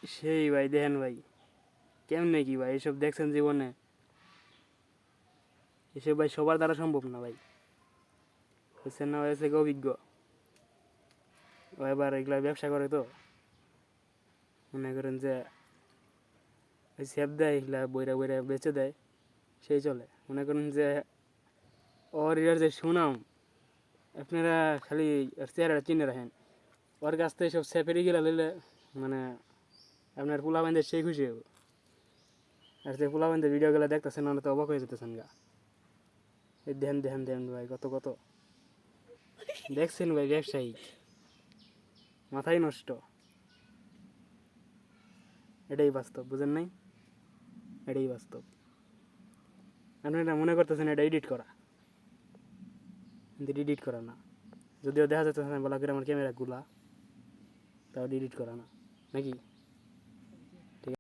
সেই ভাই দেখেন ভাই কেমনে কি ভাই এসব দেখছেন জীবনে? এসব ভাই সবার দ্বারা সম্ভব না ভাই, বুঝছেন না? হয়েছে কি অভিজ্ঞ, ও এবার এগুলা ব্যবসা করে তো মনে করেন যে ওই সেপ দেয়, এগুলা বইরা বইরা বেচে দেয়, সেই চলে। মনে করেন যে ওর ইয়ার যে সুনাম, আপনারা খালি ওর চেহারাটা চিনে রাখেন। ওর কাছ থেকে সব সেপেরই গেলা লইলে মানে আপনার পোলা বান্ধে সেই খুশি হবো। আর যে পোলা বান্ধে ভিডিওগুলো দেখতেছেন আমরা তো অবাক হয়ে যেতেছেন গা। এই ধ্যান ধ্যান ধ্যান ভাই, কত কত দেখছেন ভাই, ব্যবসায়ী মাথায় নষ্ট। এটাই বাস্তব, বুঝেন নাই? এটাই বাস্তব। আপনারা মনে করতেছেন এটা এডিট করা, কিন্তু এডিট করা না। যদিও দেখা যাচ্ছে বলা করে আমার ক্যামেরা গুলা, তাও এডিট করা না, নাকি?